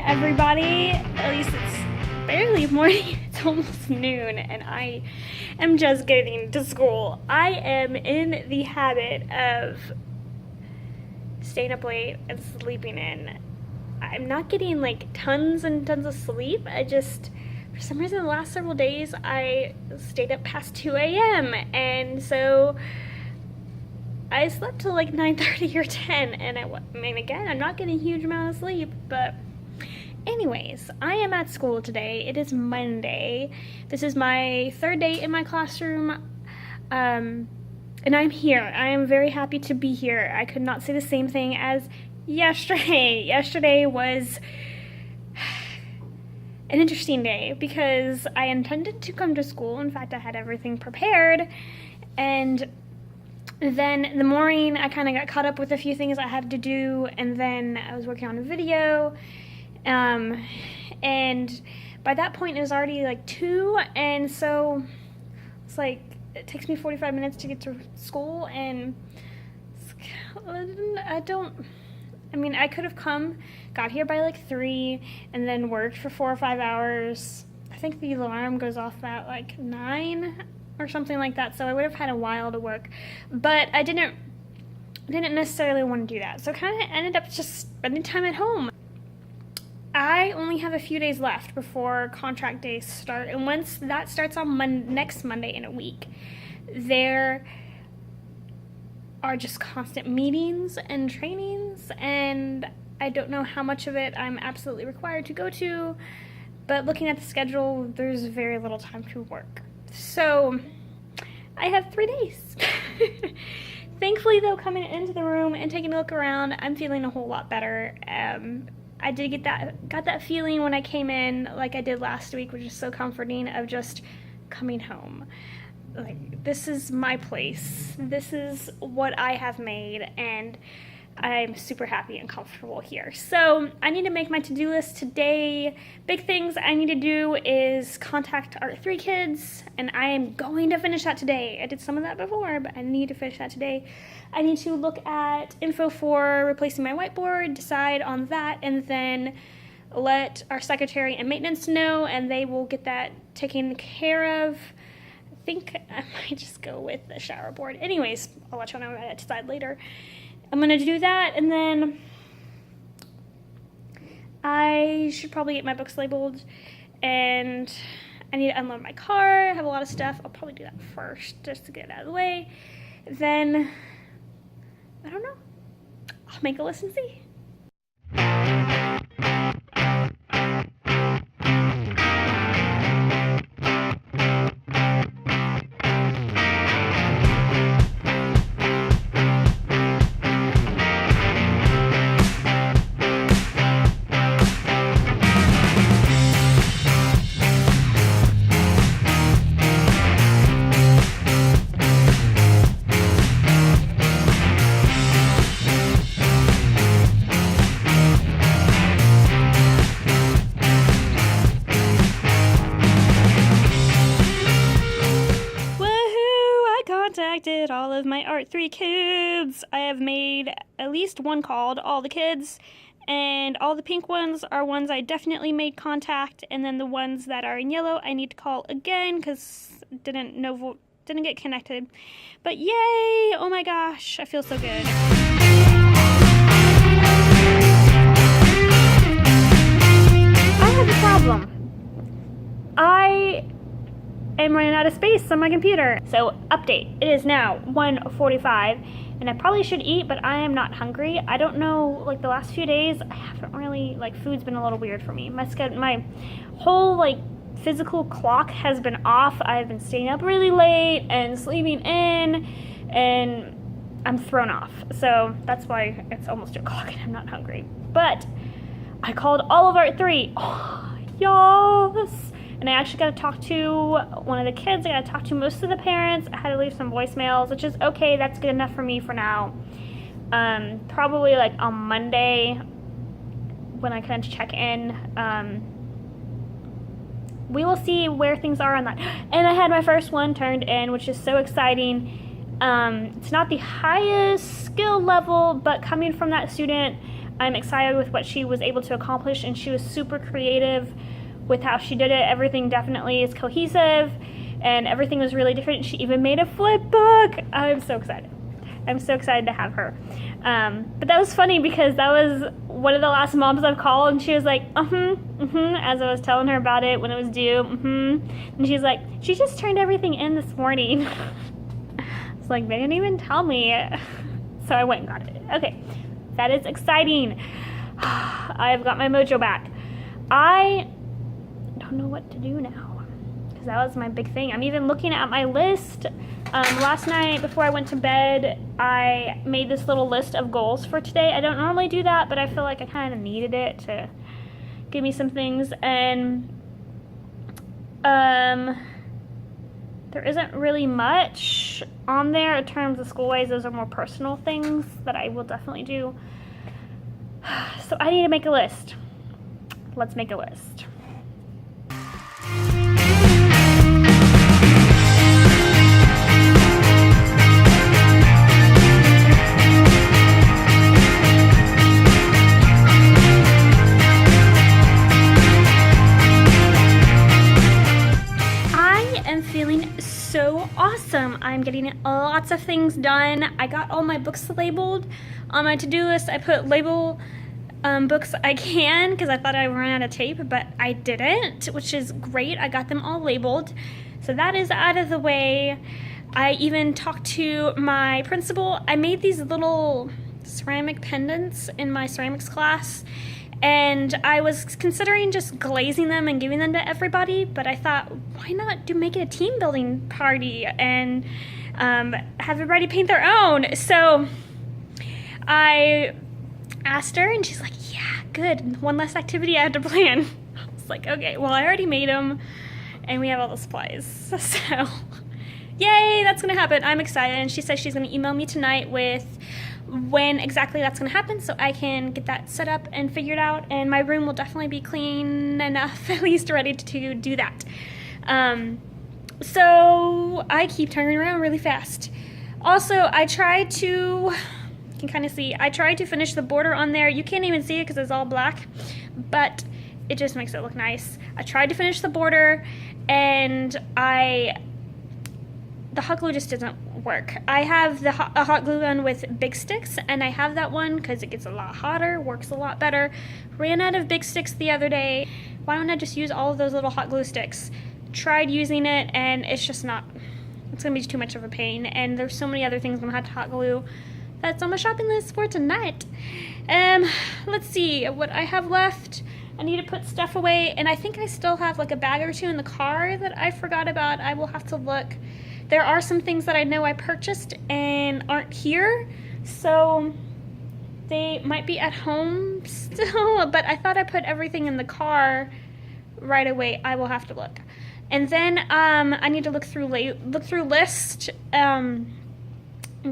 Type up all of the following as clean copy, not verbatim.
everybody. At least it's barely morning. It's almost noon and I am just getting to school. I am in the habit of staying up late and sleeping in. I'm not getting like tons and tons of sleep. For some reason, the last several days I stayed up past 2 a.m. and so I slept till like 9:30 or 10, and I mean, again, I'm not getting a huge amount of sleep, but anyways, I am at school today. It is Monday. This is my third day in my classroom, and I'm here. I am very happy to be here. I could not say the same thing as yesterday. Yesterday was an interesting day because I intended to come to school. In fact, I had everything prepared, and then in the morning I kind of got caught up with a few things I had to do, and then I was working on a video, and by that point it was already like 2, and so it's like it takes me 45 minutes to get to school, and I could have got here by like 3 and then worked for 4 or 5 hours. I think the alarm goes off at like 9 or something like that, so I would have had a while to work, but I didn't necessarily want to do that, so kind of ended up just spending time at home. I only have a few days left before contract days start, and once that starts on next Monday in a week, there are just constant meetings and trainings, and I don't know how much of it I'm absolutely required to go to, but looking at the schedule, there's very little time to work. So I have 3 days. Thankfully though, coming into the room and taking a look around, I'm feeling a whole lot better. I did got that feeling when I came in, like I did last week, which is so comforting, of just coming home. Like, this is my place. This is what I have made, and I'm super happy and comfortable here. So I need to make my to-do list today. Big things I need to do is contact Art3 kids, and I am going to finish that today. I did some of that before, but I need to finish that today. I need to look at info for replacing my whiteboard, decide on that, and then let our secretary and maintenance know, and they will get that taken care of. I think I might just go with the shower board. Anyways, I'll let you know what I decide later. I'm gonna do that, and then I should probably get my books labeled, and I need to unload my car. I have a lot of stuff. I'll probably do that first just to get it out of the way. Then, I don't know, I'll make a list and see. Contacted all of my Art3 kids. I have made at least one call to all the kids, and all the pink ones are ones I definitely made contact, and then the ones that are in yellow I need to call again because didn't get connected. But yay! Oh my gosh, I feel so good. I have a problem. I am running out of space on my computer. So update, it is now 1:45 and I probably should eat, but I am not hungry. I don't know, like the last few days I haven't really, like, food's been a little weird for me. My whole like physical clock has been off. I've been staying up really late and sleeping in, and I'm thrown off. So that's why it's almost 2 o'clock and I'm not hungry. But I called all of Art3. Oh, yes. And I actually got to talk to one of the kids. I got to talk to most of the parents. I had to leave some voicemails, which is okay. That's good enough for me for now. Probably like on Monday when I come to check in, we will see where things are on that. And I had my first one turned in, which is so exciting. It's not the highest skill level, but coming from that student, I'm excited with what she was able to accomplish, and she was super creative with how she did it. Everything definitely is cohesive, and everything was really different. She even made a flip book. I'm so excited. I'm so excited to have her. But that was funny because that was one of the last moms I've called, and she was like, as I was telling her about it when it was due, And she's like, she just turned everything in this morning. It's like, they didn't even tell me. So I went and got it. Okay, that is exciting. I've got my mojo back. I don't know what to do now, because that was my big thing. I'm even looking at my list. Last night before I went to bed, I made this little list of goals for today. I don't normally do that, but I feel like I kind of needed it to give me some things. And there isn't really much on there in terms of school-wise. Those are more personal things that I will definitely do. So I need to make a list. Let's make a list. So awesome. I'm getting lots of things done. I got all my books labeled. On my to-do list, I put label books I can, because I thought I ran out of tape, but I didn't, which is great. I got them all labeled. So that is out of the way. I even talked to my principal. I made these little ceramic pendants in my ceramics class, and I was considering just glazing them and giving them to everybody, but I thought, why not make it a team building party and have everybody paint their own? So I asked her, and she's like, yeah, good. One less activity I had to plan. I was like, okay, well, I already made them, and we have all the supplies. So yay, that's going to happen. I'm excited. And she says she's going to email me tonight with when exactly that's going to happen, so I can get that set up and figured out, and my room will definitely be clean enough, at least ready to do that. So I keep turning around really fast. Also, I tried to, you can kind of see, I tried to finish the border on there. You can't even see it because it's all black, but it just makes it look nice. I tried to finish the border, and the hot glue just doesn't work. I have a hot glue gun with big sticks, and I have that one because it gets a lot hotter, works a lot better. Ran out of big sticks the other day. Why don't I just use all of those little hot glue sticks? Tried using it, and it's just not, it's gonna be too much of a pain, and there's so many other things I'm gonna have to hot glue that's on my shopping list for tonight. Let's see what I have left. I need to put stuff away, and I think I still have like a bag or two in the car that I forgot about. I will have to look. There are some things that I know I purchased and aren't here, so they might be at home still, but I thought I put everything in the car right away. I will have to look. And then I need to look through list and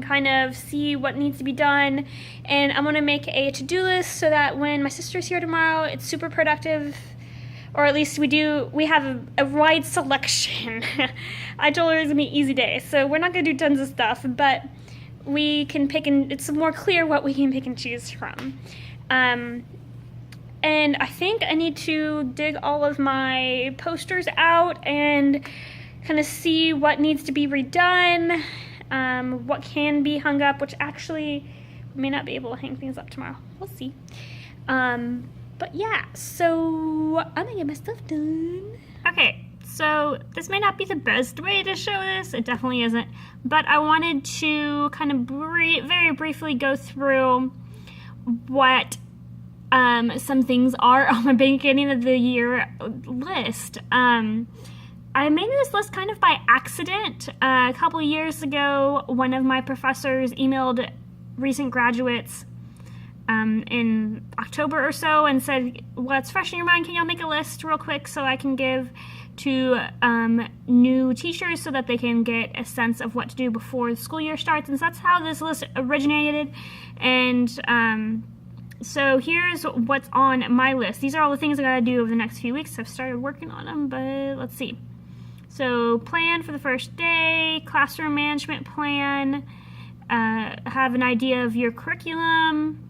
kind of see what needs to be done. And I'm gonna make a to-do list so that when my sister's here tomorrow, it's super productive. Or at least we have a wide selection. I told her it was gonna be an easy day, so we're not gonna do tons of stuff, but we can pick, and it's more clear what we can pick and choose from. And I think I need to dig all of my posters out and kind of see what needs to be redone, what can be hung up, which actually we may not be able to hang things up tomorrow. We'll see. But yeah, so I'm gonna get my stuff done. Okay, so this may not be the best way to show this, it definitely isn't, but I wanted to kind of very briefly go through what some things are on my beginning of the year list. I made this list kind of by accident. A couple years ago, one of my professors emailed recent graduates in October or so and said, what's fresh in your mind, can y'all make a list real quick so I can give to new teachers so that they can get a sense of what to do before the school year starts. And so that's how this list originated. And so here's what's on my list. These are all the things I gotta do over the next few weeks. I've started working on them, but let's see. So plan for the first day, classroom management plan, have an idea of your curriculum,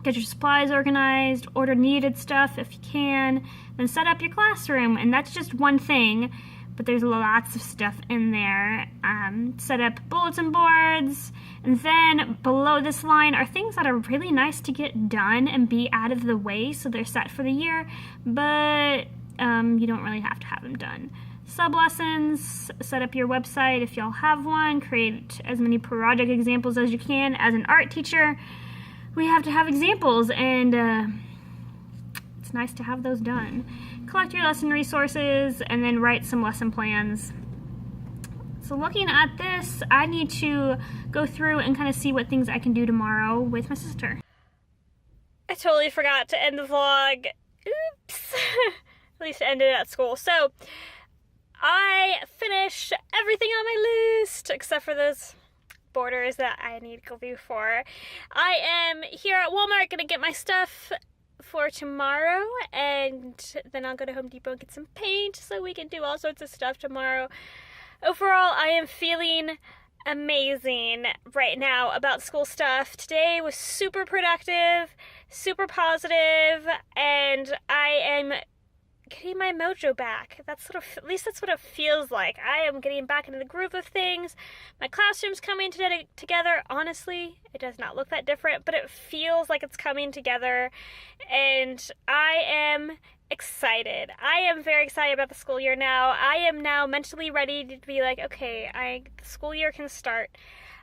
get your supplies organized, order needed stuff if you can, then set up your classroom. And that's just one thing, but there's lots of stuff in there. Set up bulletin boards, and then below this line are things that are really nice to get done and be out of the way so they're set for the year, but you don't really have to have them done. Sub-lessons, set up your website if y'all have one, create as many project examples as you can. As an art teacher, we have to have examples, and it's nice to have those done. Collect your lesson resources, and then write some lesson plans. So looking at this, I need to go through and kind of see what things I can do tomorrow with my sister. I totally forgot to end the vlog. Oops. At least I ended it at school. So I finished everything on my list except for those borders that I need to go before. I am here at Walmart gonna get my stuff for tomorrow, and then I'll go to Home Depot and get some paint so we can do all sorts of stuff tomorrow. Overall, I am feeling amazing right now about school stuff. Today was super productive, super positive, and I am getting my mojo back. At least that's what it feels like. I am getting back into the groove of things. My classroom's coming together. Honestly, it does not look that different, but it feels like it's coming together, and I am excited. I am very excited about the school year now. I am now mentally ready to be like, okay, the school year can start.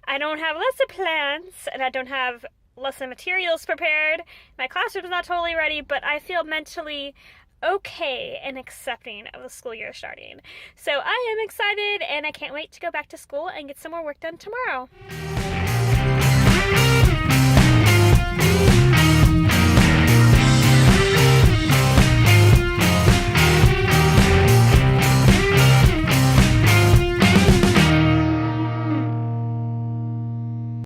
I don't have lesson plans, and I don't have lesson materials prepared. My classroom's not totally ready, but I feel mentally okay and accepting of the school year starting. So I am excited, and I can't wait to go back to school and get some more work done tomorrow.